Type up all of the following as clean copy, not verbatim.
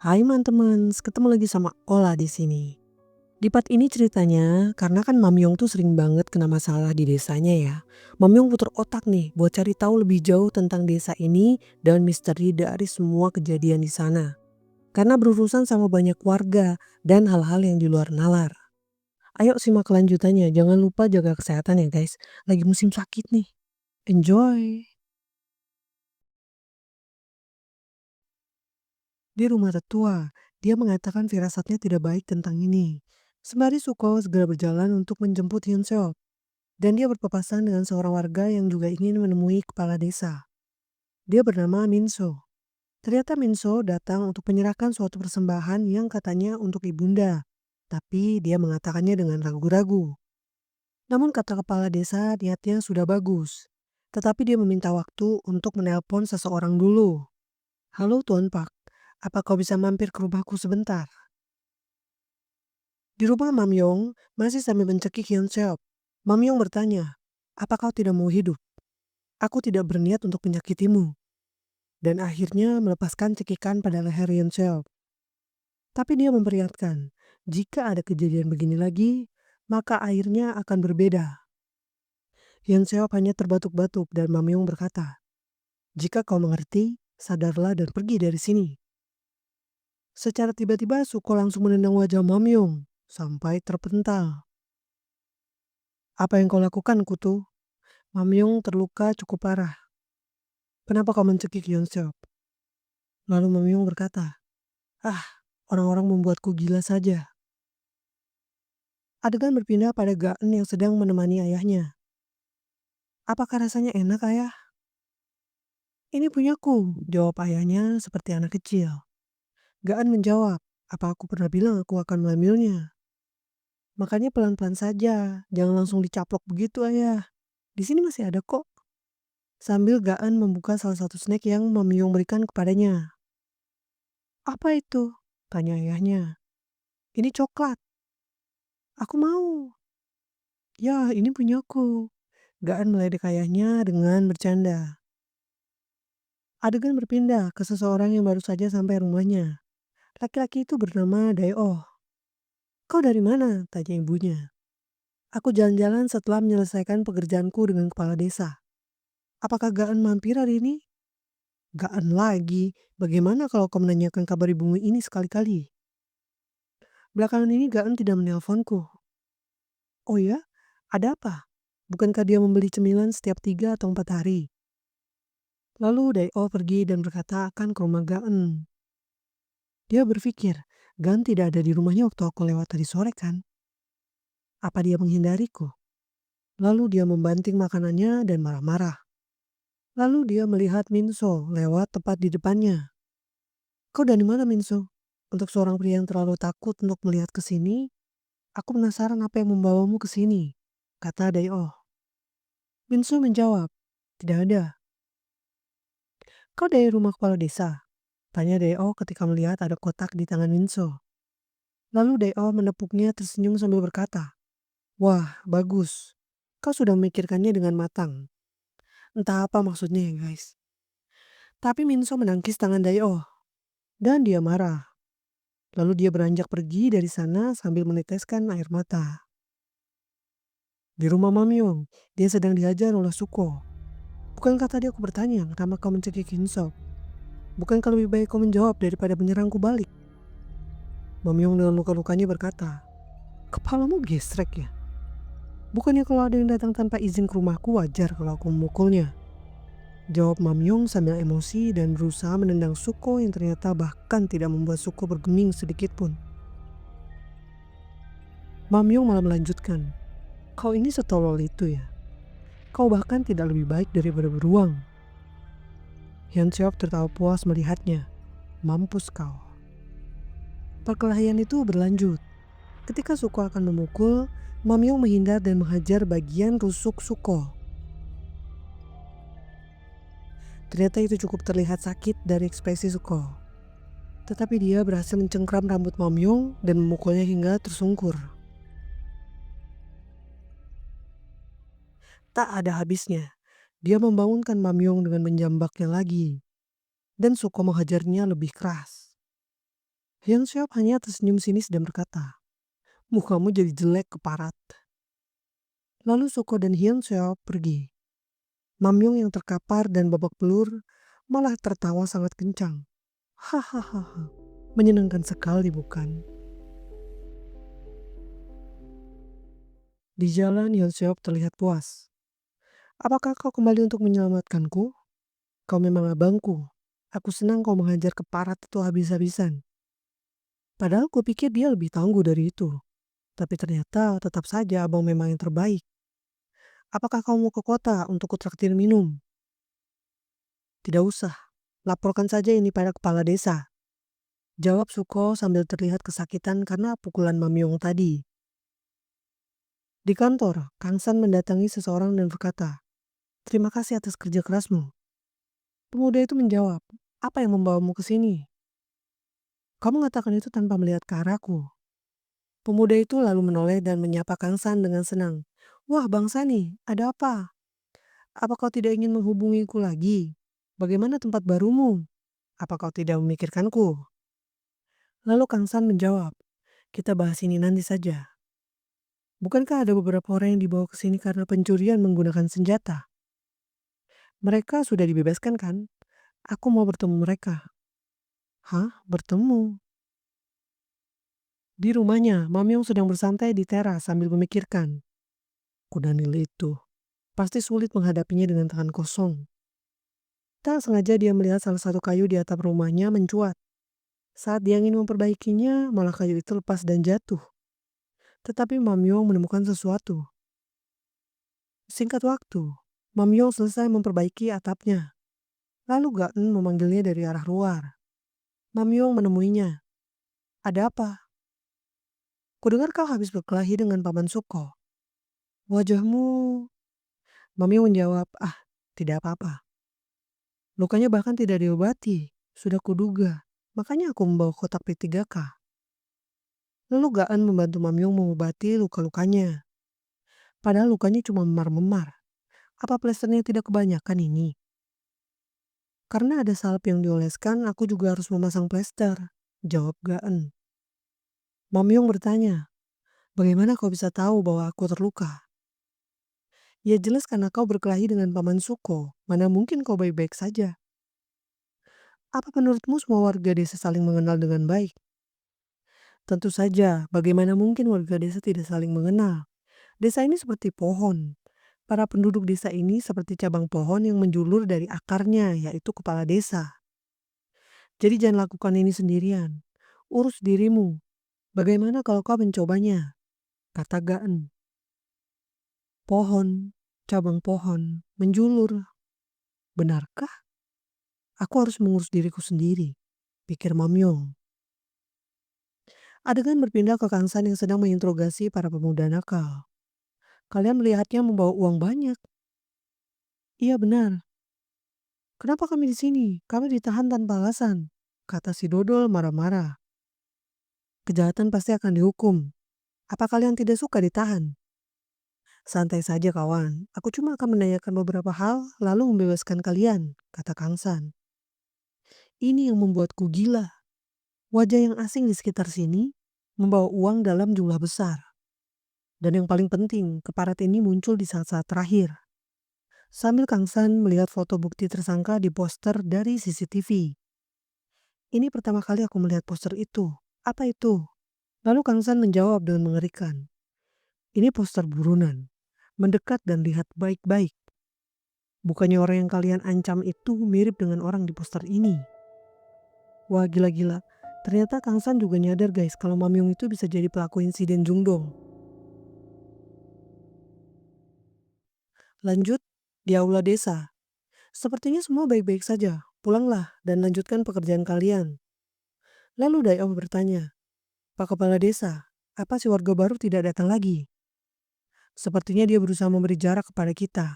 Hai teman-teman, ketemu lagi sama Ola di sini. Di part ini ceritanya, karena kan Mamyong tuh sering banget kena masalah di desanya ya. Mamyong putar otak nih buat cari tahu lebih jauh tentang desa ini dan misteri dari semua kejadian di sana. Karena berurusan sama banyak warga dan hal-hal yang di luar nalar. Ayo simak kelanjutannya, jangan lupa jaga kesehatan ya guys. Lagi musim sakit nih. Enjoy! Di rumah tetua, dia mengatakan firasatnya tidak baik tentang ini. Sembari Suko segera berjalan untuk menjemput Hyun Seok, dan dia berpapasan dengan seorang warga yang juga ingin menemui kepala desa. Dia bernama Minso. Ternyata Minso datang untuk menyerahkan suatu persembahan yang katanya untuk ibunda, tapi dia mengatakannya dengan ragu-ragu. Namun kata kepala desa niatnya sudah bagus, tetapi dia meminta waktu untuk menelpon seseorang dulu. Halo Tuan Pak, apa kau bisa mampir ke rumahku sebentar? Di rumah Mamyong masih sambil mencekik Hyun Seop. Mamyong bertanya, apa kau tidak mau hidup? Aku tidak berniat untuk menyakitimu. Dan akhirnya melepaskan cekikan pada leher Hyun Seop. Tapi dia memperingatkan, jika ada kejadian begini lagi, maka airnya akan berbeda. Hyun Seop hanya terbatuk-batuk dan Mamyong berkata, jika kau mengerti, sadarlah dan pergi dari sini. Secara tiba-tiba Suko langsung menendang wajah Mamyong sampai terpental. Apa yang kau lakukan, Kutu? Mamyong terluka cukup parah. Kenapa kau mencekik Yeonseok? Lalu Mamyong berkata, ah, orang-orang membuatku gila saja. Adegan berpindah pada Gaan yang sedang menemani ayahnya. Apakah rasanya enak, ayah? Ini punyaku, jawab ayahnya seperti anak kecil. Gaan menjawab, apa aku pernah bilang aku akan mengambilnya? Makanya pelan-pelan saja, jangan langsung dicaplok begitu, ayah. Di sini masih ada kok. Sambil Gaan membuka salah satu snack yang Mamyong berikan kepadanya. Apa itu? Tanya ayahnya. Ini coklat. Aku mau. Ya, ini punyaku. Gaan meledek ayahnya dengan bercanda. Adegan berpindah ke seseorang yang baru saja sampai rumahnya. Laki-laki itu bernama Dae-oh. Kau dari mana? Tanya ibunya. Aku jalan-jalan setelah menyelesaikan pekerjaanku dengan kepala desa. Apakah Gaan mampir hari ini? Gaan lagi. Bagaimana kalau kau menanyakan kabar ibumu ini sekali-kali? Belakangan ini Gaan tidak menelponku. Oh ya? Ada apa? Bukankah dia membeli cemilan setiap 3 atau 4 hari? Lalu Dae-oh pergi dan berkata akan ke rumah Gaan. Dia berpikir, Gaan tidak ada di rumahnya waktu aku lewat tadi sore kan? Apa dia menghindariku? Lalu dia membanting makanannya dan marah-marah. Lalu dia melihat Minso lewat tepat di depannya. Kau dari mana Minso? Untuk seorang pria yang terlalu takut untuk melihat ke sini, aku penasaran apa yang membawamu ke sini, kata Dae-oh. Minso menjawab, tidak ada. Kau dari rumah kepala desa? Tanya Dae-oh ketika melihat ada kotak di tangan Minso. Lalu Dae-oh menepuknya tersenyum sambil berkata, wah, bagus. Kau sudah memikirkannya dengan matang. Entah apa maksudnya ya guys. Tapi Minso menangkis tangan Dae-oh. Dan dia marah. Lalu dia beranjak pergi dari sana sambil meneteskan air mata. Di rumah Mamyong, dia sedang dihajar oleh Suko. Bukankah tadi aku bertanya kenapa kau mencekik Minso? Bukankah lebih baik kau menjawab daripada menyerangku balik? Mamyong dengan luka-lukanya berkata, kepalamu gesrek ya? Bukannya kalau ada yang datang tanpa izin ke rumahku wajar kalau aku memukulnya? Jawab Mamyong sambil emosi dan berusaha menendang Suko yang ternyata bahkan tidak membuat Suko bergeming sedikit pun. Mamyong malah melanjutkan, kau ini setolol itu ya? Kau bahkan tidak lebih baik daripada beruang. Hyun Seok tertawa puas melihatnya. Mampus kau. Perkelahian itu berlanjut. Ketika Suko akan memukul, Mamyong menghindar dan menghajar bagian rusuk Suko. Ternyata itu cukup terlihat sakit dari ekspresi Suko. Tetapi dia berhasil mencengkram rambut Mamyong dan memukulnya hingga tersungkur. Tak ada habisnya. Dia membangunkan Mamyong dengan menjambaknya lagi. Dan Suko menghajarnya lebih keras. Hyun Seop hanya tersenyum sinis dan berkata, "Mukamu jadi jelek keparat." Lalu Suko dan Hyun Seop pergi. Mamyong yang terkapar dan babak belur malah tertawa sangat kencang. Hahaha, menyenangkan sekali bukan? Di jalan Hyun Seop terlihat puas. Apakah kau kembali untuk menyelamatkanku? Kau memang abangku. Aku senang kau menghajar keparat itu habis-habisan. Padahal kupikir dia lebih tangguh dari itu. Tapi ternyata tetap saja abang memang yang terbaik. Apakah kau mau ke kota untuk kutraktir minum? Tidak usah. Laporkan saja ini pada kepala desa. Jawab Suko sambil terlihat kesakitan karena pukulan Mamyong tadi. Di kantor, Kang San mendatangi seseorang dan berkata, "Terima kasih atas kerja kerasmu." Pemuda itu menjawab, "Apa yang membawamu ke sini?" Kamu mengatakan itu tanpa melihat ke arahku. Pemuda itu lalu menoleh dan menyapa Kang San dengan senang. "Wah, Bang Sani, ada apa? Apa kau tidak ingin menghubungiku lagi? Bagaimana tempat barumu? Apa kau tidak memikirkanku?" Lalu Kang San menjawab, "Kita bahas ini nanti saja. Bukankah ada beberapa orang yang dibawa ke sini karena pencurian menggunakan senjata? Mereka sudah dibebaskan kan? Aku mau bertemu mereka." "Hah? Bertemu?" Di rumahnya, Mamyong sedang bersantai di teras sambil memikirkan. Kuda Nil itu pasti sulit menghadapinya dengan tangan kosong. Tak sengaja dia melihat salah satu kayu di atap rumahnya mencuat. Saat dia ingin memperbaikinya, malah kayu itu lepas dan jatuh. Tetapi Mamyong menemukan sesuatu. Singkat waktu, Mamyong selesai memperbaiki atapnya. Lalu Gaen memanggilnya dari arah luar. Mamyong menemuinya. "Ada apa? Kudengar kau habis berkelahi dengan Paman Suko. Wajahmu..." Mamyong menjawab, "Ah, tidak apa-apa. Lukanya bahkan tidak diobati. Sudah kuduga. Makanya aku membawa kotak P3K." Lalu Gaan membantu Mamyong mengobati luka-lukanya. Padahal lukanya cuma memar-memar. Apa plesternya tidak kebanyakan ini? Karena ada salep yang dioleskan, aku juga harus memasang plester. Jawab Gaan. Mamyong bertanya, "Bagaimana kau bisa tahu bahwa aku terluka?" "Ya jelas karena kau berkelahi dengan Paman Suko. Mana mungkin kau baik-baik saja. Apa menurutmu semua warga desa saling mengenal dengan baik?" "Tentu saja, bagaimana mungkin warga desa tidak saling mengenal? Desa ini seperti pohon. Para penduduk desa ini seperti cabang pohon yang menjulur dari akarnya, yaitu kepala desa. Jadi jangan lakukan ini sendirian. Urus dirimu. Bagaimana kalau kau mencobanya?" Kata Gaan. "Pohon, cabang pohon, menjulur. Benarkah? Aku harus mengurus diriku sendiri," pikir Mamyong. Adegan berpindah ke Kang San yang sedang menginterogasi para pemuda nakal. "Kalian melihatnya membawa uang banyak." "Iya benar. Kenapa kami di sini? Kami ditahan tanpa alasan," kata si Dodol marah-marah. "Kejahatan pasti akan dihukum. Apa kalian tidak suka ditahan?" "Santai saja kawan. Aku cuma akan menanyakan beberapa hal lalu membebaskan kalian," kata Kang San. "Ini yang membuatku gila. Wajah yang asing di sekitar sini membawa uang dalam jumlah besar. Dan yang paling penting, keparat ini muncul di saat-saat terakhir." Sambil Kang San melihat foto bukti tersangka di poster dari CCTV. "Ini pertama kali aku melihat poster itu. Apa itu?" Lalu Kang San menjawab dengan mengerikan. "Ini poster burunan. Mendekat dan lihat baik-baik. Bukannya orang yang kalian ancam itu mirip dengan orang di poster ini." Wah, gila-gila. Ternyata Kang San juga nyadar guys kalau Mamyong itu bisa jadi pelaku insiden Jungdong. Lanjut, di aula desa. Sepertinya semua baik-baik saja. Pulanglah dan lanjutkan pekerjaan kalian. Lalu Dayo bertanya, "Pak Kepala Desa, apa si warga baru tidak datang lagi?" "Sepertinya dia berusaha memberi jarak kepada kita."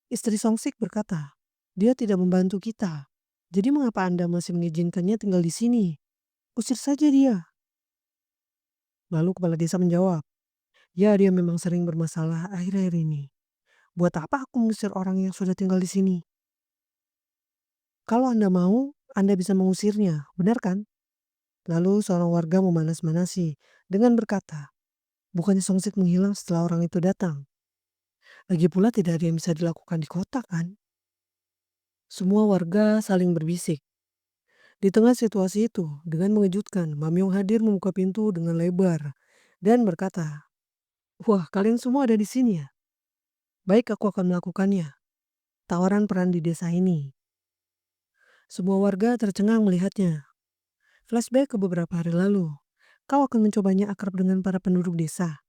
Istri Songsik berkata, "Dia tidak membantu kita. Jadi mengapa Anda masih mengizinkannya tinggal di sini? Usir saja dia." Lalu kepala desa menjawab, "Ya dia memang sering bermasalah akhir-akhir ini. Buat apa aku mengusir orang yang sudah tinggal di sini? Kalau Anda mau, Anda bisa mengusirnya, benar kan?" Lalu seorang warga memanas-manasi dengan berkata, bukannya Songsit menghilang setelah orang itu datang. Lagi pula tidak ada yang bisa dilakukan di kota kan? Semua warga saling berbisik. Di tengah situasi itu, dengan mengejutkan, Mamyong hadir membuka pintu dengan lebar dan berkata, wah kalian semua ada di sini ya? Baik aku akan melakukannya. Tawaran peran di desa ini. Semua warga tercengang melihatnya. Flashback ke beberapa hari lalu. Kau akan mencobanya akrab dengan para penduduk desa.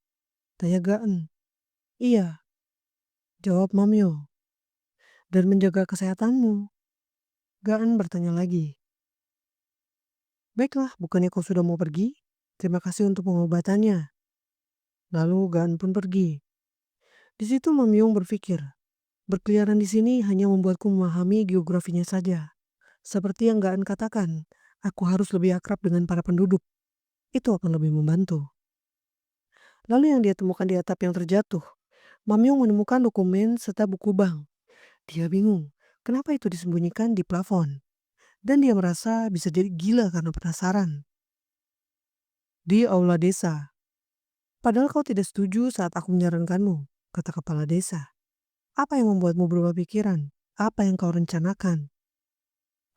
Tanya Gaan. Iya, jawab Mamyo. Dan menjaga kesehatanmu. Gaan bertanya lagi. Baiklah, bukannya kau sudah mau pergi? Terima kasih untuk pengobatannya. Lalu Gaan pun pergi. Di situ Mamyong berpikir, berkeliaran di sini hanya membuatku memahami geografinya saja. Seperti yang Gaan katakan, aku harus lebih akrab dengan para penduduk. Itu akan lebih membantu. Lalu yang dia temukan di atap yang terjatuh, Mamyong menemukan dokumen serta buku bank. Dia bingung, kenapa itu disembunyikan di plafon? Dan dia merasa bisa jadi gila karena penasaran. Di aula desa. Padahal kau tidak setuju saat aku menyarankanmu, kata kepala desa. Apa yang membuatmu berubah pikiran? Apa yang kau rencanakan?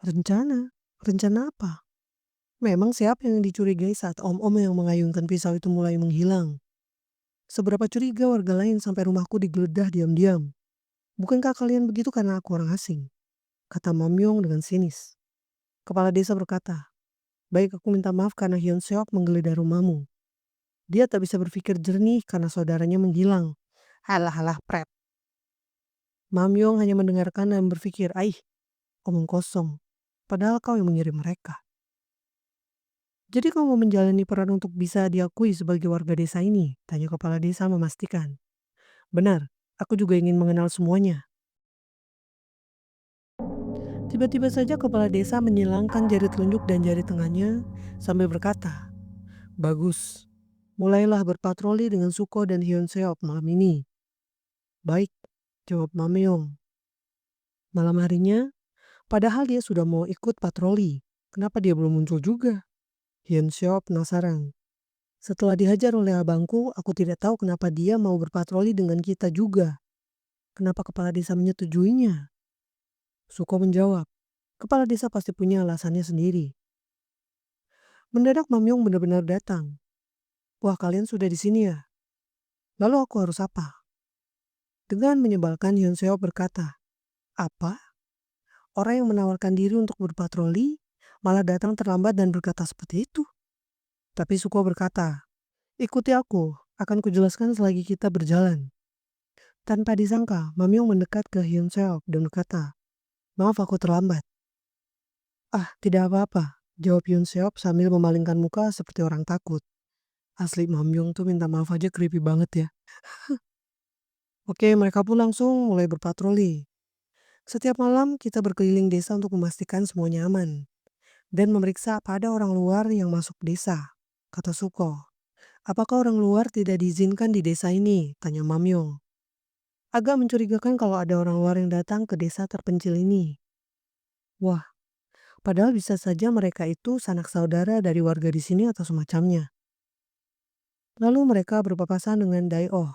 Rencana? Rencana apa? Memang siapa yang dicurigai saat om-om yang mengayunkan pisau itu mulai menghilang? Seberapa curiga warga lain sampai rumahku digeledah diam-diam. Bukankah kalian begitu karena aku orang asing? Kata Mamyong dengan sinis. Kepala desa berkata, baik aku minta maaf karena Hyun Seok menggeledah rumahmu. Dia tak bisa berpikir jernih karena saudaranya menghilang. Halah-halah pret. Mamyong hanya mendengarkan dan berpikir, aih, omong kosong. Padahal kau yang mengirim mereka. Jadi kau mau menjalani peran untuk bisa diakui sebagai warga desa ini? Tanya kepala desa memastikan. Benar, aku juga ingin mengenal semuanya. Tiba-tiba saja kepala desa menyilangkan jari telunjuk dan jari tengahnya sambil berkata, bagus, mulailah berpatroli dengan Suko dan Hyun Seok malam ini. Baik, jawab Mameong. Malam harinya, padahal dia sudah mau ikut patroli. Kenapa dia belum muncul juga? Hyun Seok penasaran. Setelah dihajar oleh abangku, aku tidak tahu kenapa dia mau berpatroli dengan kita juga. Kenapa kepala desa menyetujuinya? Suko menjawab, kepala desa pasti punya alasannya sendiri. Mendadak Mamyong benar-benar datang. Wah kalian sudah di sini ya? Lalu aku harus apa? Dengan menyebalkan Hyun Seo berkata, apa? Orang yang menawarkan diri untuk berpatroli malah datang terlambat dan berkata seperti itu. Tapi Suko berkata, ikuti aku, akan kujelaskan selagi kita berjalan. Tanpa disangka, Mamyong mendekat ke Hyun Seo dan berkata, maaf aku terlambat. Ah, tidak apa-apa, jawab Hyun Seo sambil memalingkan muka seperti orang takut. Asli Mamyong tuh minta maaf aja creepy banget ya. Oke, mereka pun langsung mulai berpatroli. Setiap malam kita berkeliling desa untuk memastikan semuanya aman. Dan memeriksa apa ada orang luar yang masuk desa. Kata Suko. Apakah orang luar tidak diizinkan di desa ini? Tanya Mamyong. Agak mencurigakan kalau ada orang luar yang datang ke desa terpencil ini. Wah, padahal bisa saja mereka itu sanak saudara dari warga di sini atau semacamnya. Lalu mereka berpapasan dengan Dae-oh.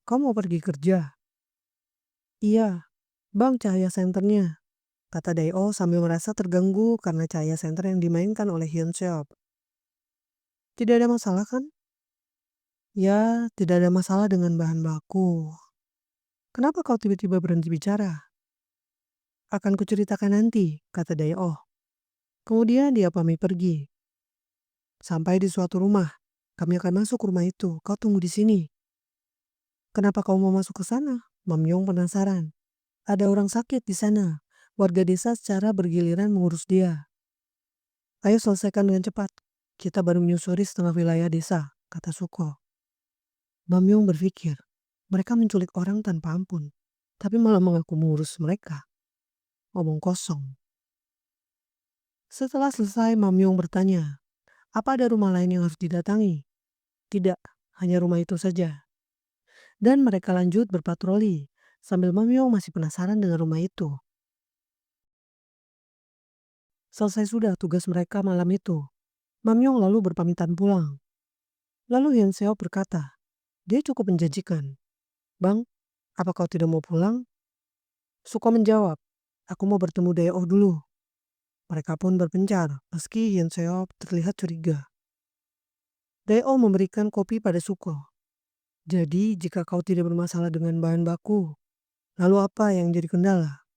Kamu mau pergi kerja? Iya, bang cahaya senternya. Kata Dae-oh sambil merasa terganggu karena cahaya senter yang dimainkan oleh Hyun Seop. Tidak ada masalah kan? Ya, tidak ada masalah dengan bahan baku. Kenapa kau tiba-tiba berhenti bicara? Akan kuceritakan nanti, kata Dae-oh. Kemudian dia pamit pergi. Sampai di suatu rumah. Kami akan masuk rumah itu. Kau tunggu di sini. Kenapa kau mau masuk ke sana? Mamyong penasaran. Ada orang sakit di sana. Warga desa secara bergiliran mengurus dia. Ayo selesaikan dengan cepat. Kita baru menyusuri setengah wilayah desa, kata Suko. Mamyong berpikir, mereka menculik orang tanpa ampun. Tapi malah mengaku mengurus mereka. Omong kosong. Setelah selesai, Mamyong bertanya, apa ada rumah lain yang harus didatangi? Tidak, hanya rumah itu saja. Dan mereka lanjut berpatroli, sambil Mamyong masih penasaran dengan rumah itu. Selesai sudah tugas mereka malam itu. Mamyong lalu berpamitan pulang. Lalu Hyun Seop berkata, dia cukup menjanjikan. Bang, apa kau tidak mau pulang? Suko menjawab, aku mau bertemu Dae-oh dulu. Mereka pun berpencar, meski Hyun Seop terlihat curiga. Dae-oh memberikan kopi pada Suko. Jadi, jika kau tidak bermasalah dengan bahan baku, lalu apa yang jadi kendala?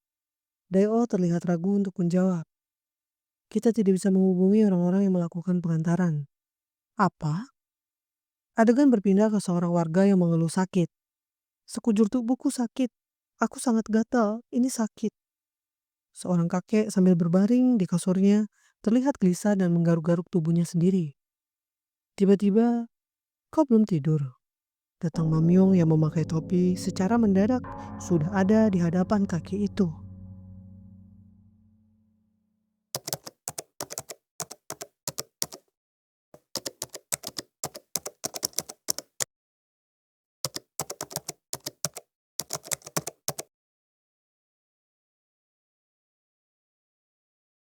Dae-oh terlihat ragu untuk menjawab. Kita tidak bisa menghubungi orang-orang yang melakukan pengantaran. Apa? Adegan berpindah ke seorang warga yang mengeluh sakit. Sekujur tubuhku sakit. Aku sangat gatal, ini sakit. Seorang kakek sambil berbaring di kasurnya terlihat gelisah dan menggaruk-garuk tubuhnya sendiri. Tiba-tiba, kau belum tidur. Datang Mamyong yang memakai topi secara mendadak sudah ada di hadapan kakek itu.